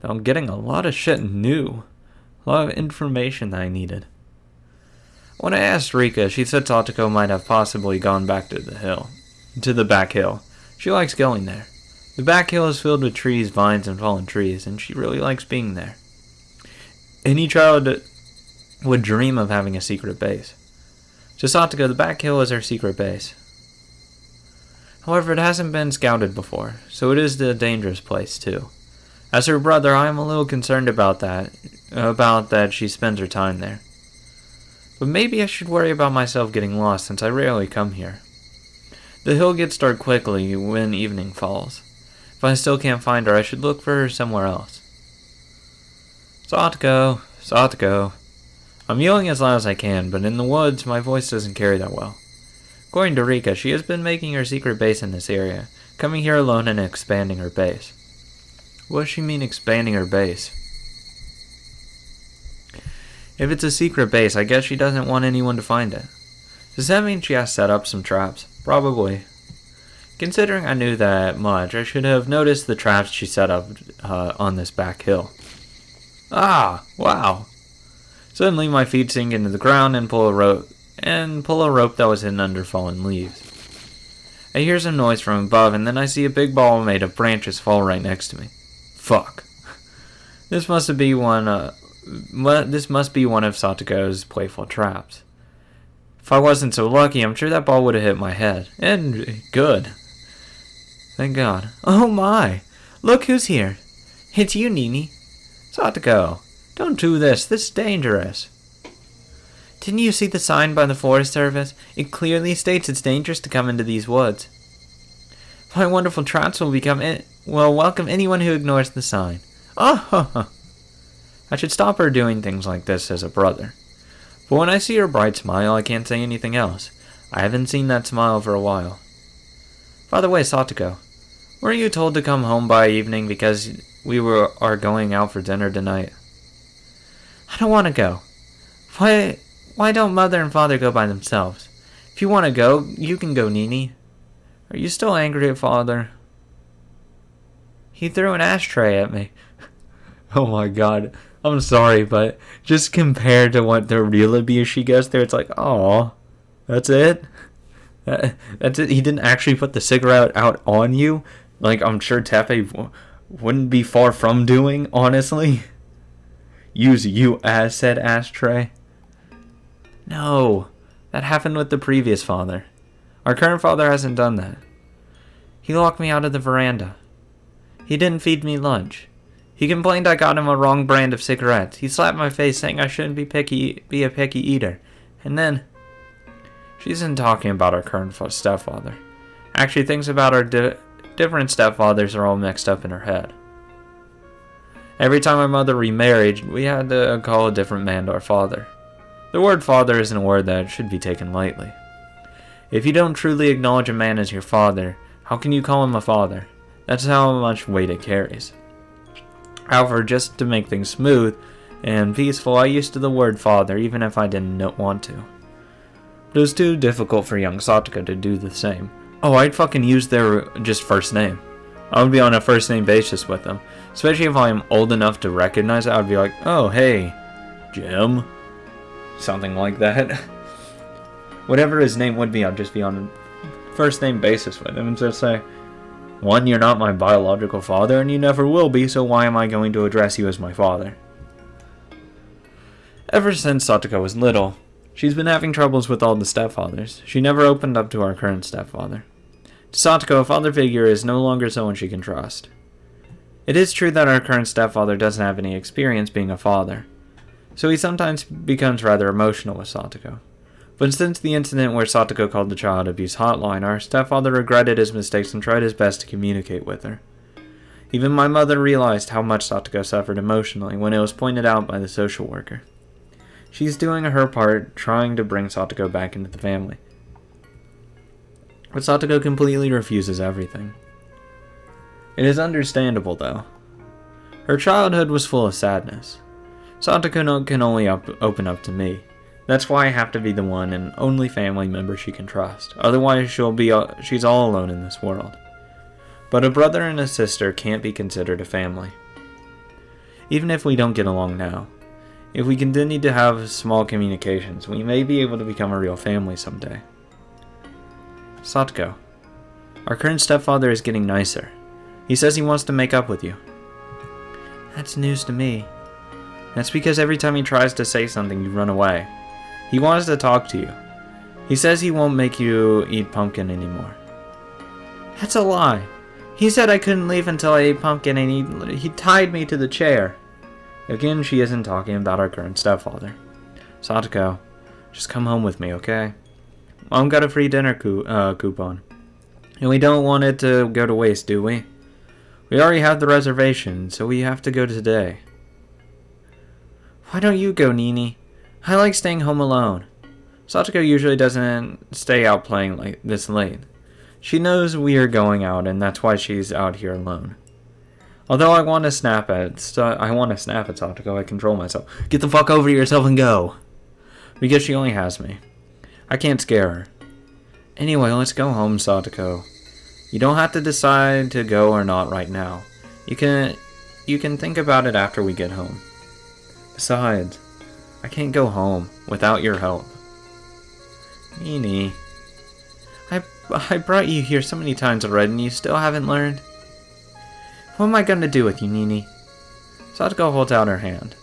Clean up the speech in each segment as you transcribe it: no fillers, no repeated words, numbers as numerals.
though I'm getting a lot of shit new. A lot of information that I needed. When I asked Rika, she said Satoko might have possibly gone back to the back hill. She likes going there. The back hill is filled with trees, vines, and fallen trees, and she really likes being there. Any child would dream of having a secret base. To Satoko, the back hill is her secret base. However, it hasn't been scouted before, so it is a dangerous place too. As her brother, I am a little concerned about that she spends her time there. But maybe I should worry about myself getting lost since I rarely come here. The hill gets dark quickly when evening falls. If I still can't find her, I should look for her somewhere else. Satoko, Satoko. I'm yelling as loud as I can, but in the woods, my voice doesn't carry that well. According to Rika, she has been making her secret base in this area, coming here alone and expanding her base. What does she mean expanding her base? If it's a secret base, I guess she doesn't want anyone to find it. Does that mean she has set up some traps? Probably. Considering I knew that much, I should have noticed the traps she set up on this back hill. Ah, wow. Suddenly my feet sink into the ground and pull a rope that was hidden under fallen leaves. I hear some noise from above, and then I see a big ball made of branches fall right next to me. Fuck. This must be one of Satoko's playful traps. If I wasn't so lucky, I'm sure that ball would have hit my head. And good. Thank God. Oh my! Look who's here. It's you, Nini. Satoko, don't do this. This is dangerous. Didn't you see the sign by the Forest Service? It clearly states it's dangerous to come into these woods. My wonderful traps will welcome anyone who ignores the sign. Oh, I should stop her doing things like this as a brother. But when I see her bright smile, I can't say anything else. I haven't seen that smile for a while. By the way, Satoko, weren't you told to come home by evening because we are going out for dinner tonight? I don't want to go. Why don't Mother and Father go by themselves? If you want to go, you can go, Nini. Are you still angry at Father? He threw an ashtray at me. Oh my God. I'm sorry, but just compared to what the real abuse she gets there, it's like, oh, that's it? That's it? He didn't actually put the cigarette out on you? Like, I'm sure Tepe wouldn't be far from doing, honestly. Use you as said ashtray. No, that happened with the previous father. Our current father hasn't done that. He locked me out of the veranda. He didn't feed me lunch. He complained I got him a wrong brand of cigarettes. He slapped my face saying I shouldn't be a picky eater. And then, she isn't talking about our current stepfather. Actually, things about our different stepfathers are all mixed up in her head. Every time my mother remarried, we had to call a different man our father. The word father isn't a word that should be taken lightly. If you don't truly acknowledge a man as your father, how can you call him a father? That's how much weight it carries. However, just to make things smooth and peaceful, I used the word father even if I didn't want to. But it was too difficult for young Satoko to do the same. Oh, I'd fucking use their just first name. I would be on a first name basis with them. Especially if I'm old enough to recognize it, I would be like, oh, hey, Jim. Something like that. Whatever his name would be, I'd just be on a first name basis with him and just say, one, you're not my biological father and you never will be, so why am I going to address you as my father? Ever since Satoko was little, she's been having troubles with all the stepfathers. She never opened up to our current stepfather. To Satoko, a father figure is no longer someone she can trust. It is true that our current stepfather doesn't have any experience being a father, so he sometimes becomes rather emotional with Satoko. But since the incident where Satoko called the child abuse hotline, our stepfather regretted his mistakes and tried his best to communicate with her. Even my mother realized how much Satoko suffered emotionally when it was pointed out by the social worker. She's doing her part, trying to bring Satoko back into the family. But Satoko completely refuses everything. It is understandable, though. Her childhood was full of sadness. Satoko can only open up to me. That's why I have to be the one and only family member she can trust. Otherwise, she's all alone in this world. But a brother and a sister can't be considered a family. even if we don't get along now. If we continue to have small communications, we may be able to become a real family someday. Satoko, our current stepfather is getting nicer. He says he wants to make up with you. That's news to me. That's because every time he tries to say something, you run away. He wants to talk to you. He says he won't make you eat pumpkin anymore. That's a lie. He said I couldn't leave until I ate pumpkin, and he tied me to the chair. Again, she isn't talking about our current stepfather. Satoko, just come home with me, okay? Mom got a free dinner coupon. And we don't want it to go to waste, do we? We already have the reservation, so we have to go today. Why don't you go, Nini? I like staying home alone. Satoko usually doesn't stay out playing like this late. She knows we are going out, and that's why she's out here alone. Although I want to snap at Satoko, I control myself. Get the fuck over yourself and go. Because she only has me. I can't scare her. Anyway, let's go home, Satoko. You don't have to decide to go or not right now. You can think about it after we get home. Besides, I can't go home without your help. Nini, I brought you here so many times already and you still haven't learned? What am I going to do with you, Nini? Satoko holds out her hand.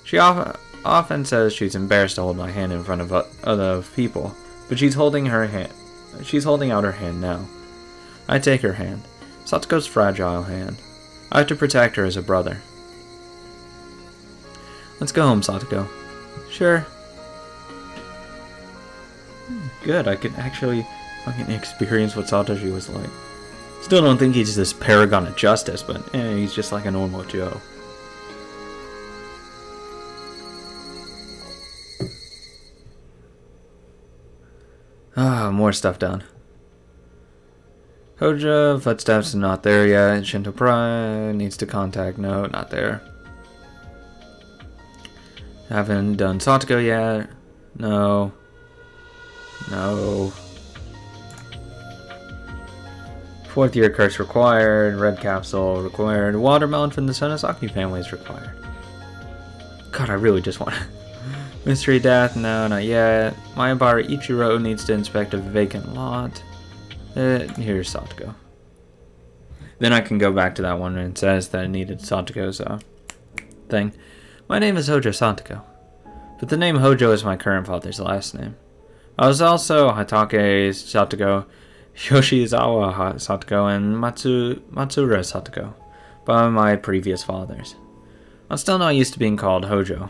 She often says she's embarrassed to hold my hand in front of other people, but she's holding out her hand now. I take her hand, Satoko's fragile hand. I have to protect her as a brother. Let's go home, Satoko. Sure. Good, I could actually fucking experience what Satoshi was like. Still don't think he's this paragon of justice, but he's just like a normal Joe. More stuff done. Hoja, footsteps not there yet. Shinto Pride needs to contact. No, not there. Haven't done Satoko yet. No. No. 4th year curse required. Red capsule required. Watermelon from the Sonosaki family is required. God, I really just want Mystery death? No, not yet. Mayabara Ichiro needs to inspect a vacant lot. Here's Satoko. Then I can go back to that one and it says that it needed Satoko's thing. My name is Hojo Satoko, but the name Hojo is my current father's last name. I was also Hatake Satoko, Yoshizawa Satoko, and Matsura Satoko by my previous fathers. I'm still not used to being called Hojo.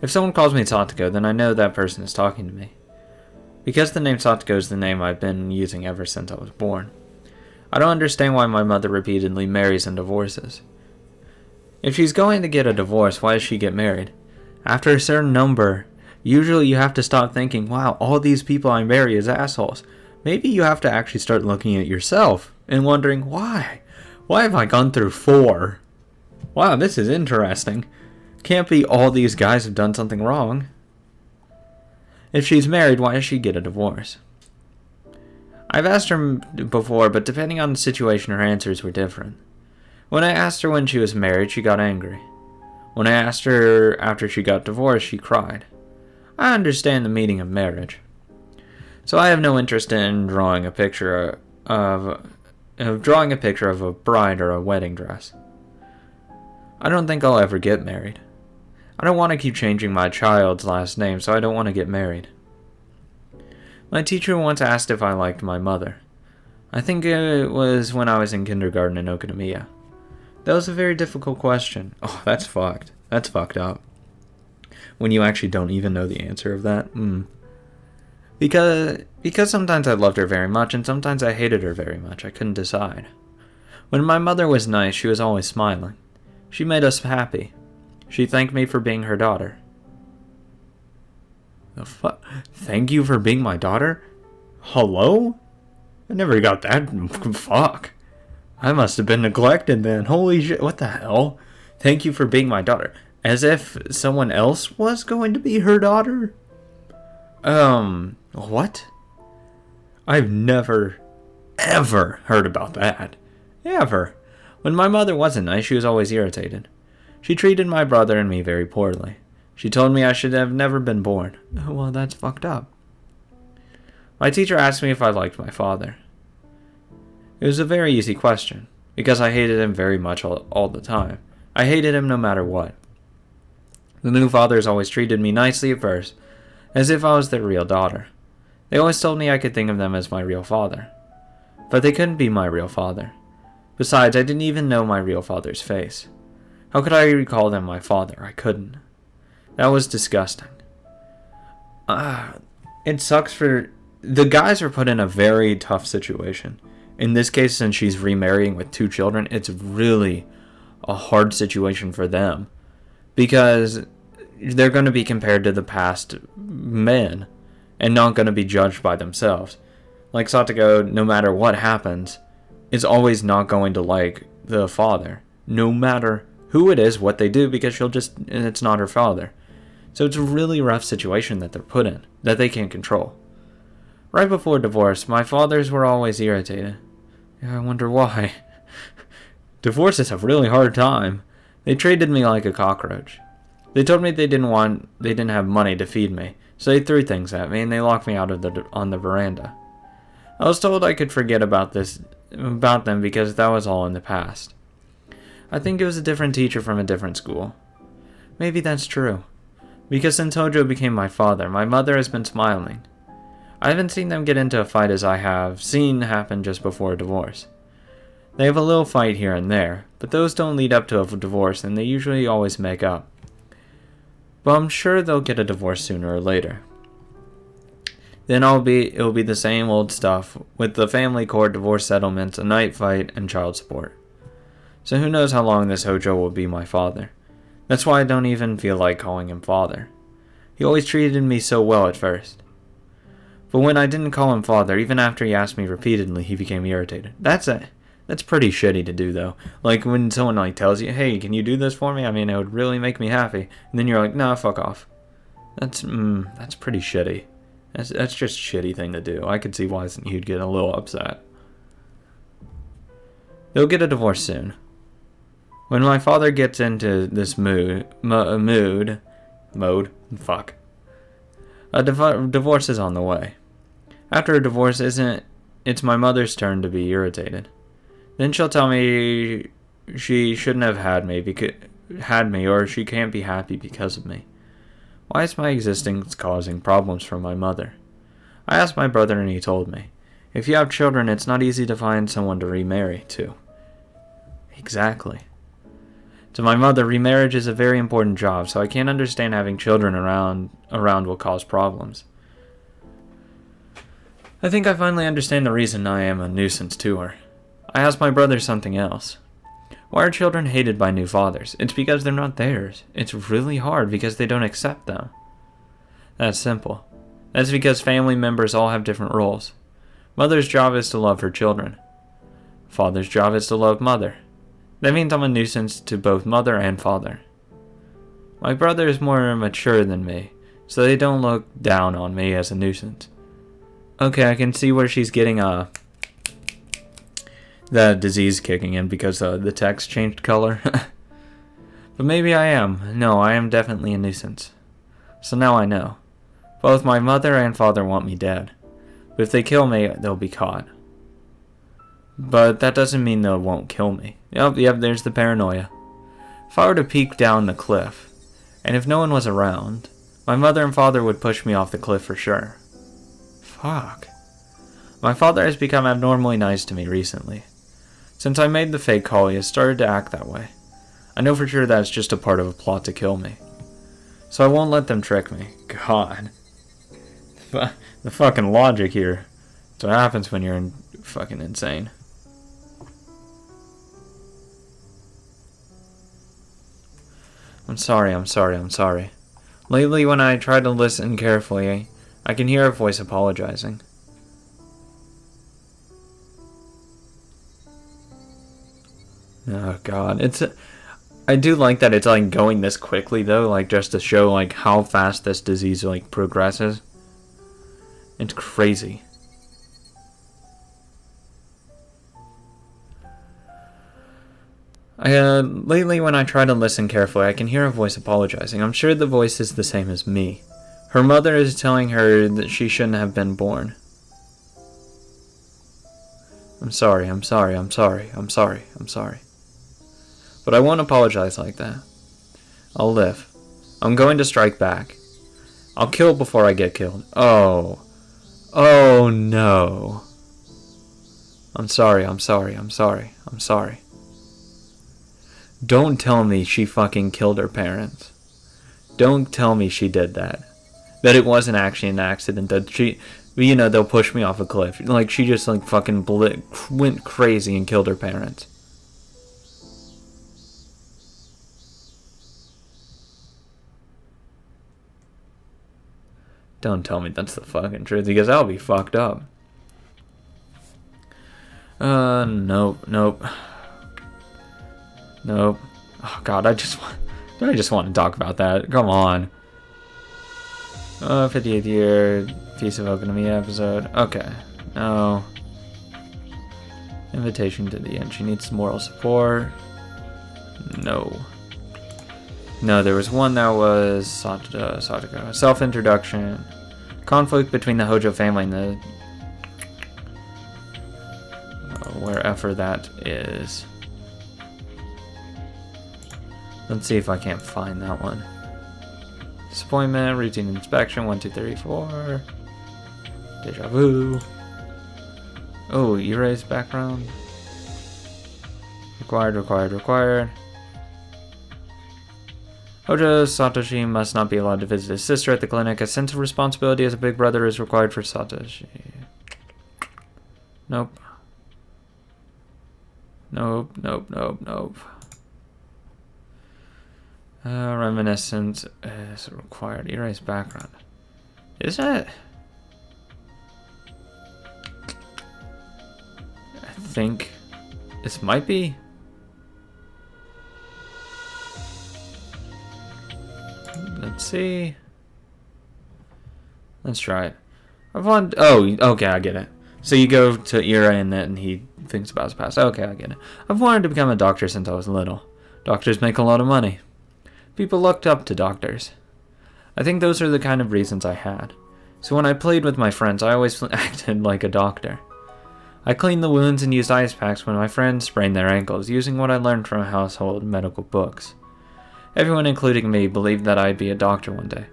If someone calls me Satoko, then I know that person is talking to me. Because the name Satoko is the name I've been using ever since I was born. I don't understand why my mother repeatedly marries and divorces. If she's going to get a divorce, why does she get married? After a certain number, usually you have to stop thinking, wow, all these people I marry is assholes. Maybe you have to actually start looking at yourself and wondering, why? Why have I gone through 4? Wow, this is interesting. Can't be all these guys have done something wrong. If she's married, why does she get a divorce? I've asked her before, but depending on the situation, her answers were different. When I asked her when she was married, she got angry. When I asked her after she got divorced, she cried. I understand the meaning of marriage. So I have no interest in drawing a picture of a bride or a wedding dress. I don't think I'll ever get married. I don't want to keep changing my child's last name, so I don't want to get married. My teacher once asked if I liked my mother. I think it was when I was in kindergarten in Okinawa. That was a very difficult question. Oh, that's fucked. That's fucked up. When you actually don't even know the answer of that. Because sometimes I loved her very much, and sometimes I hated her very much. I couldn't decide. When my mother was nice, she was always smiling. She made us happy. She thanked me for being her daughter. The fuck? Thank you for being my daughter? Hello? I never got that. Fuck. I must have been neglected then. Holy shit. What the hell? Thank you for being my daughter. As if someone else was going to be her daughter? What? I've never, ever heard about that. Ever. When my mother wasn't nice, she was always irritated. She treated my brother and me very poorly. She told me I should have never been born. Well, that's fucked up. My teacher asked me if I liked my father. It was a very easy question, because I hated him very much all the time. I hated him no matter what. The new fathers always treated me nicely at first, as if I was their real daughter. They always told me I could think of them as my real father. But they couldn't be my real father. Besides, I didn't even know my real father's face. How could I recall them my father? I couldn't. That was disgusting. It sucks for... The guys are put in a very tough situation. In this case, since she's remarrying with 2 children, it's really a hard situation for them. Because they're going to be compared to the past men and not going to be judged by themselves. Like Satako, no matter what happens, is always not going to like the father. No matter who it is, what they do, because it's not her father. So it's a really rough situation that they're put in, that they can't control. Right before divorce, my fathers were always irritated. I wonder why. Divorce is a really hard time. They treated me like a cockroach. They told me they didn't have money to feed me, so they threw things at me and they locked me out on the veranda. I was told I could forget about them because that was all in the past. I think it was a different teacher from a different school. Maybe that's true. Because since Hojo became my father, my mother has been smiling. I haven't seen them get into a fight as I have seen happen just before a divorce. They have a little fight here and there, but those don't lead up to a divorce and they usually always make up. But I'm sure they'll get a divorce sooner or later. Then it'll be the same old stuff with the family court, divorce settlements, a night fight, and child support. So who knows how long this Hojo will be my father. That's why I don't even feel like calling him father. He always treated me so well at first. But when I didn't call him father, even after he asked me repeatedly, he became irritated. That's pretty shitty to do, though. Like, when someone, tells you, hey, can you do this for me? I mean, it would really make me happy. And then you're like, nah, fuck off. That's pretty shitty. That's just a shitty thing to do. I could see why you'd get a little upset. They'll get a divorce soon. When my father gets into this mode, fuck. A divorce is on the way. After a divorce, it's my mother's turn to be irritated. Then she'll tell me she shouldn't have had me, or she can't be happy because of me. Why is my existence causing problems for my mother? I asked my brother and he told me, if you have children, it's not easy to find someone to remarry to. Exactly. To my mother, remarriage is a very important job, so I can't understand having children around will cause problems. I think I finally understand the reason I am a nuisance to her. I asked my brother something else. Why are children hated by new fathers? It's because they're not theirs. It's really hard because they don't accept them. That's simple. That's because family members all have different roles. Mother's job is to love her children. Father's job is to love mother. That means I'm a nuisance to both mother and father. My brother is more mature than me, so they don't look down on me as a nuisance. Okay, I can see where she's getting the disease kicking in because the text changed color. But maybe I am. No, I am definitely a nuisance. So now I know. Both my mother and father want me dead. But if they kill me, they'll be caught. But that doesn't mean they won't kill me. Yep, there's the paranoia. If I were to peek down the cliff, and if no one was around, my mother and father would push me off the cliff for sure. Fuck. My father has become abnormally nice to me recently. Since I made the fake call, he has started to act that way. I know for sure that it's just a part of a plot to kill me. So I won't let them trick me. God. The fucking logic here. That's what happens when you're fucking insane. I'm sorry. Lately, when I try to listen carefully, I can hear a voice apologizing. Oh god, I do like that it's going this quickly though, just to show how fast this disease progresses. It's crazy. Lately, when I try to listen carefully, I can hear a voice apologizing. I'm sure the voice is the same as me. Her mother is telling her that she shouldn't have been born. I'm sorry. But I won't apologize like that. I'll live. I'm going to strike back. I'll kill before I get killed. Oh. Oh no. I'm sorry. Don't tell me she fucking killed her parents. Don't tell me she did that. That it wasn't actually an accident. That she, they'll push me off a cliff. Like, she just, like, fucking went crazy and killed her parents. Don't tell me that's the fucking truth, because I'll be fucked up. Nope. Oh god, I just want to talk about that. Come on. 58th year Feast of Okonomi episode. Okay. No. Invitation to the end. She needs moral support. No. No, there was one that was Satako. Self-introduction. Conflict between the Hojo family and the... wherever that is. Let's see if I can't find that one. Disappointment, routine inspection, 1, 2, 3, 4. Deja vu. Oh, erase background. Required. Hojo Satoshi must not be allowed to visit his sister at the clinic. A sense of responsibility as a big brother is required for Satoshi. Nope. Reminiscence is required. Erase background. Is it? I think this might be. Let's see. Let's try it. Oh, okay, I get it. So you go to Ira and he thinks about his past. Okay, I get it. I've wanted to become a doctor since I was little. Doctors make a lot of money. People looked up to doctors. I think those are the kind of reasons I had. So when I played with my friends, I always acted like a doctor. I cleaned the wounds and used ice packs when my friends sprained their ankles, using what I learned from household medical books. Everyone, including me, believed that I'd be a doctor one day.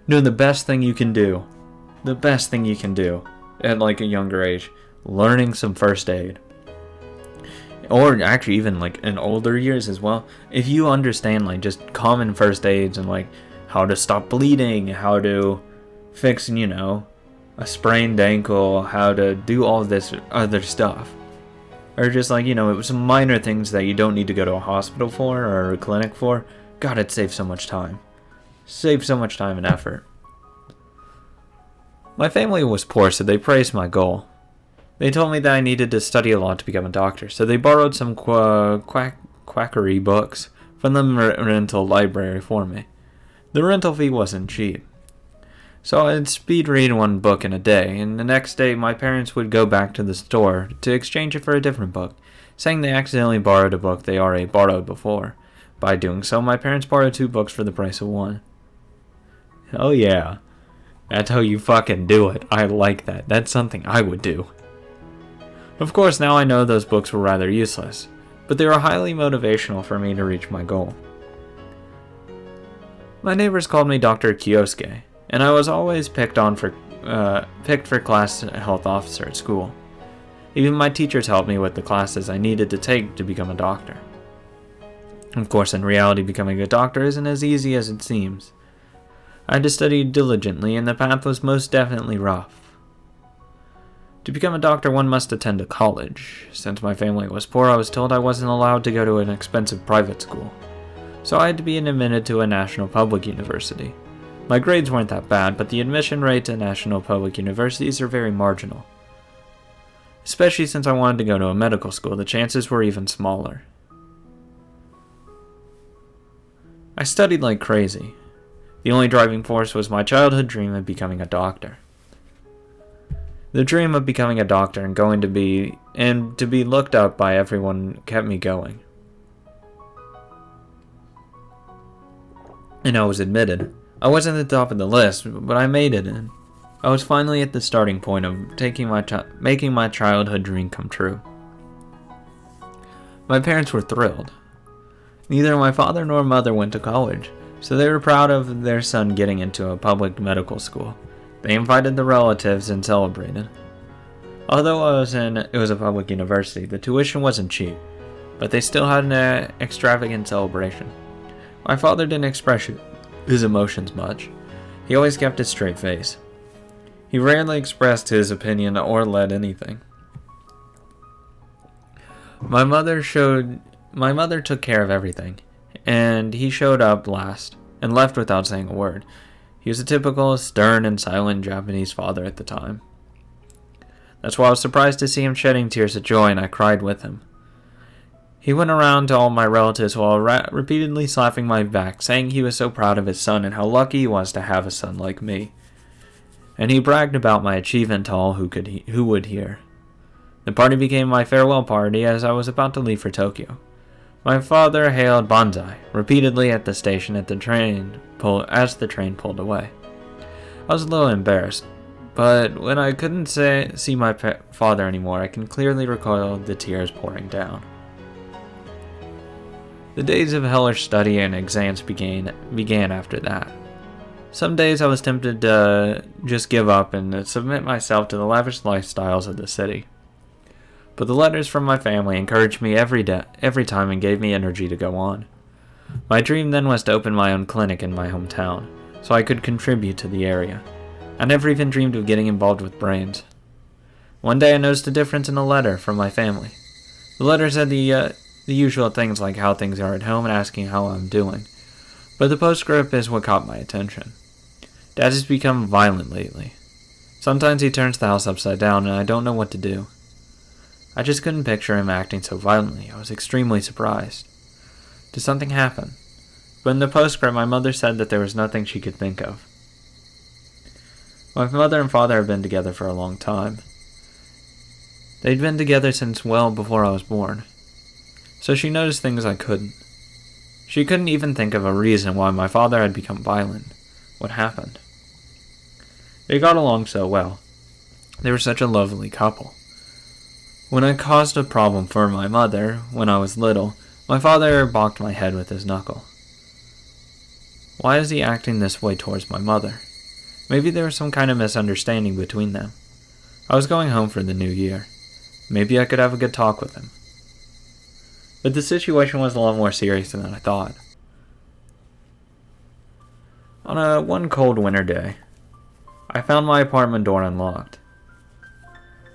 No, the best thing you can do at like a younger age, learning some first aid. Or actually even like in older years as well. If you understand like just common first aids and like how to stop bleeding, how to fix, a sprained ankle, how to do all this other stuff. Or just like, it was some minor things that you don't need to go to a hospital for or a clinic for. God, it saves so much time. Saves so much time and effort. My family was poor, so they praised my goal. They told me that I needed to study a lot to become a doctor, so they borrowed some quackery books from the rental library for me. The rental fee wasn't cheap. So I'd speed read one book in a day, and the next day my parents would go back to the store to exchange it for a different book, saying they accidentally borrowed a book they already borrowed before. By doing so, my parents borrowed 2 books for the price of 1. Oh yeah. That's how you fucking do it. I like that. That's something I would do. Of course, now I know those books were rather useless, but they were highly motivational for me to reach my goal. My neighbors called me Dr. Kyosuke, and I was always picked for class health officer at school. Even my teachers helped me with the classes I needed to take to become a doctor. Of course, in reality, becoming a doctor isn't as easy as it seems. I had to study diligently, and the path was most definitely rough. To become a doctor, one must attend a college. Since my family was poor, I was told I wasn't allowed to go to an expensive private school. So I had to be admitted to a national public university. My grades weren't that bad, but the admission rate to national public universities are very marginal. Especially since I wanted to go to a medical school, the chances were even smaller. I studied like crazy. The only driving force was my childhood dream of becoming a doctor. The dream of becoming a doctor and to be looked up by everyone kept me going. and I was admitted. I wasn't at the top of the list, but I made it, and I was finally at the starting point of making my childhood dream come true. My parents were thrilled. Neither my father nor mother went to college, so they were proud of their son getting into a public medical school. They invited the relatives and celebrated. Although it was a public university, the tuition wasn't cheap, but they still had an extravagant celebration. My father didn't express his emotions much. He always kept a straight face. He rarely expressed his opinion or led anything. My mother took care of everything, and he showed up last and left without saying a word. He was a typical stern and silent Japanese father at the time. That's why I was surprised to see him shedding tears of joy, and I cried with him. He went around to all my relatives while repeatedly slapping my back, saying he was so proud of his son and how lucky he was to have a son like me. And he bragged about my achievement to all who would hear. The party became my farewell party as I was about to leave for Tokyo. My father hailed Banzai repeatedly at the station as the train pulled away. I was a little embarrassed, but when I couldn't see my father anymore, I can clearly recall the tears pouring down. The days of hellish study and exams began after that. Some days I was tempted to just give up and submit myself to the lavish lifestyles of the city. But the letters from my family encouraged me every time and gave me energy to go on. My dream then was to open my own clinic in my hometown, so I could contribute to the area. I never even dreamed of getting involved with brains. One day I noticed a difference in a letter from my family. The letter said the usual things like how things are at home and asking how I'm doing, but the postscript is what caught my attention. Dad has become violent lately. Sometimes he turns the house upside down and I don't know what to do. I just couldn't picture him acting so violently. I was extremely surprised. Did something happen? But in the postscript, my mother said that there was nothing she could think of. My mother and father have been together for a long time. They'd been together since well before I was born. So she noticed things I couldn't. She couldn't even think of a reason why my father had become violent. What happened? They got along so well. They were such a lovely couple. When I caused a problem for my mother when I was little, my father bonked my head with his knuckle. Why is he acting this way towards my mother? Maybe there was some kind of misunderstanding between them. I was going home for the new year. Maybe I could have a good talk with him. But the situation was a lot more serious than I thought. On one cold winter day, I found my apartment door unlocked.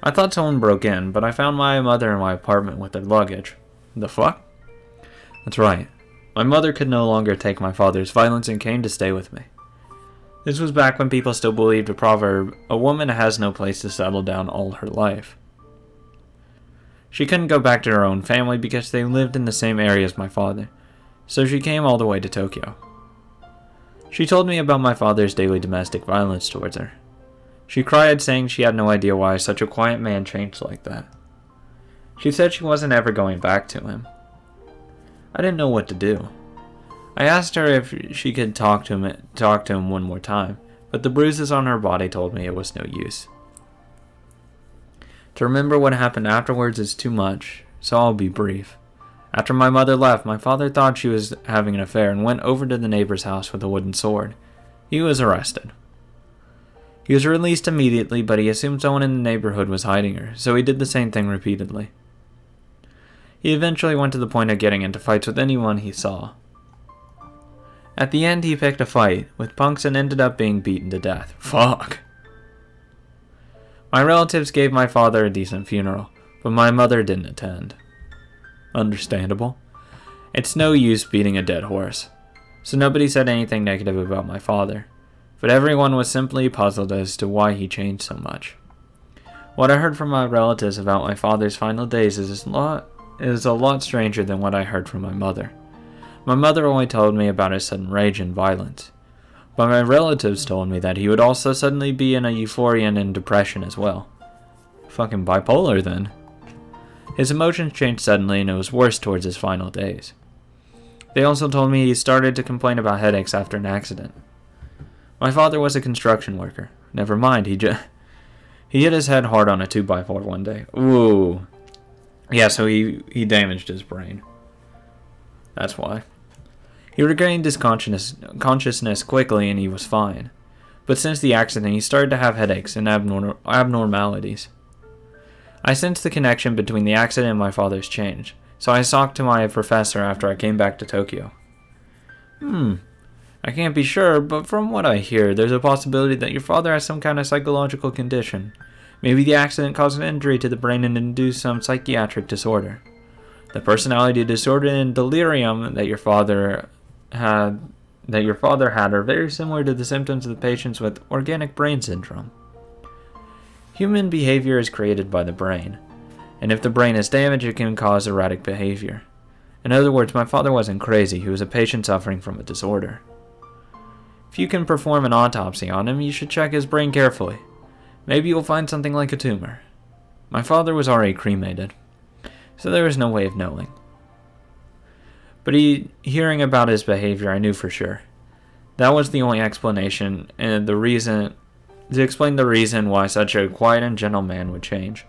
I thought someone broke in, but I found my mother in my apartment with their luggage. The fuck? That's right. My mother could no longer take my father's violence and came to stay with me. This was back when people still believed the proverb, a woman has no place to settle down all her life. She couldn't go back to her own family because they lived in the same area as my father, so she came all the way to Tokyo. She told me about my father's daily domestic violence towards her. She cried, saying she had no idea why such a quiet man changed like that. She said she wasn't ever going back to him. I didn't know what to do. I asked her if she could talk to him one more time, but the bruises on her body told me it was no use. To remember what happened afterwards is too much, so I'll be brief. After my mother left, my father thought she was having an affair and went over to the neighbor's house with a wooden sword. He was arrested. He was released immediately, but he assumed someone in the neighborhood was hiding her, so he did the same thing repeatedly. He eventually went to the point of getting into fights with anyone he saw. At the end, he picked a fight with punks and ended up being beaten to death. Fuck. My relatives gave my father a decent funeral, but my mother didn't attend. Understandable. It's no use beating a dead horse, so nobody said anything negative about my father, but everyone was simply puzzled as to why he changed so much. What I heard from my relatives about my father's final days is a lot stranger than what I heard from my mother. My mother only told me about his sudden rage and violence, but my relatives told me that he would also suddenly be in a euphoria and depression as well. Fucking bipolar then. His emotions changed suddenly and it was worse towards his final days. They also told me he started to complain about headaches after an accident. My father was a construction worker. Never mind, he hit his head hard on a 2x4 one day. Ooh. Yeah, so he damaged his brain. That's why. He regained his consciousness quickly and he was fine. But since the accident, he started to have headaches and abnormalities. I sensed the connection between the accident and my father's change, so I talked to my professor after I came back to Tokyo. I can't be sure, but from what I hear, there's a possibility that your father has some kind of psychological condition. Maybe the accident caused an injury to the brain and induced some psychiatric disorder. The personality disorder and delirium that your father had are very similar to the symptoms of the patients with organic brain syndrome. Human behavior is created by the brain, and if the brain is damaged, it can cause erratic behavior. In other words, my father wasn't crazy, he was a patient suffering from a disorder. If you can perform an autopsy on him, you should check his brain carefully. Maybe you'll find something like a tumor. My father was already cremated, so there was no way of knowing. But hearing about his behavior, I knew for sure. That was the only explanation, and to explain the reason why such a quiet and gentle man would change.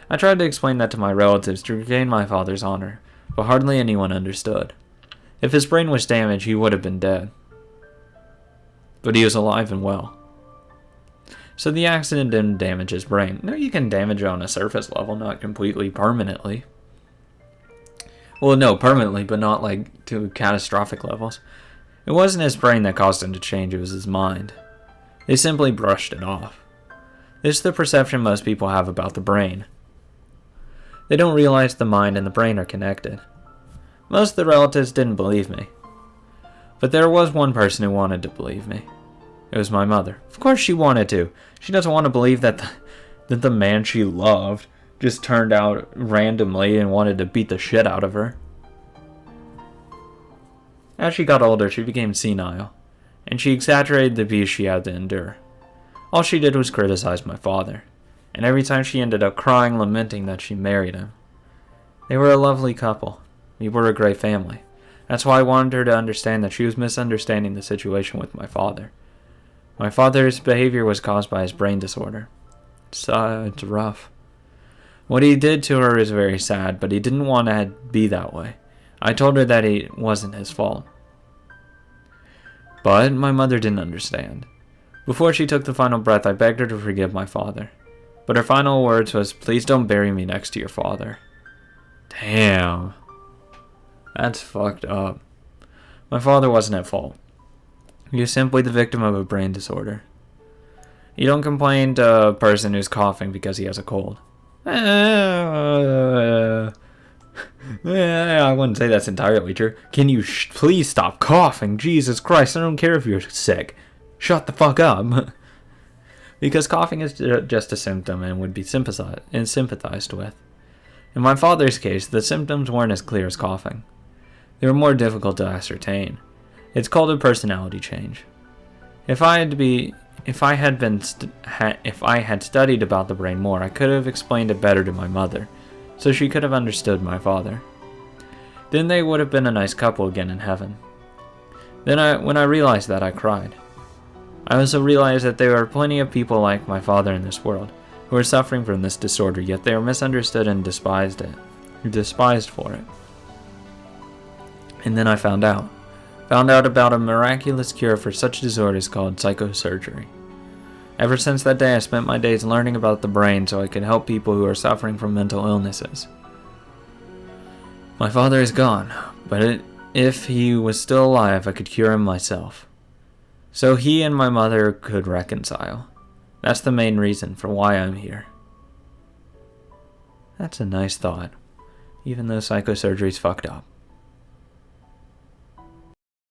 I tried to explain that to my relatives to regain my father's honor, but hardly anyone understood. If his brain was damaged, he would have been dead. But he was alive and well. So the accident didn't damage his brain. No, you can damage it on a surface level, not completely permanently. Well, no, permanently, but not like to catastrophic levels. It wasn't his brain that caused him to change, it was his mind. They simply brushed it off. This is the perception most people have about the brain. They don't realize the mind and the brain are connected. Most of the relatives didn't believe me. But there was one person who wanted to believe me. It was my mother. Of course she wanted to. She doesn't want to believe that the man she loved just turned out randomly and wanted to beat the shit out of her. As she got older, she became senile, and she exaggerated the abuse she had to endure. All she did was criticize my father, and every time she ended up crying, lamenting that she married him. They were a lovely couple. We were a great family. That's why I wanted her to understand that she was misunderstanding the situation with my father. My father's behavior was caused by his brain disorder. It's rough. What he did to her is very sad, but he didn't want to be that way. I told her that it wasn't his fault. But my mother didn't understand. Before she took the final breath, I begged her to forgive my father. But her final words was, "Please don't bury me next to your father." Damn. That's fucked up. My father wasn't at fault. He was simply the victim of a brain disorder. You don't complain to a person who's coughing because he has a cold. I wouldn't say that's entirely true. Can you please stop coughing? Jesus Christ, I don't care if you're sick. Shut the fuck up. Because coughing is just a symptom and would be sympathized with. In my father's case, the symptoms weren't as clear as coughing. They were more difficult to ascertain. It's called a personality change. If I had studied about the brain more, I could have explained it better to my mother, so she could have understood my father. Then they would have been a nice couple again in heaven. When I realized that, I cried. I also realized that there are plenty of people like my father in this world who are suffering from this disorder, yet they are misunderstood and despised for it. And then I found out about a miraculous cure for such disorders called psychosurgery. Ever since that day, I spent my days learning about the brain so I could help people who are suffering from mental illnesses. My father is gone, but if he was still alive, I could cure him myself. So he and my mother could reconcile. That's the main reason for why I'm here. That's a nice thought, even though psychosurgery's fucked up.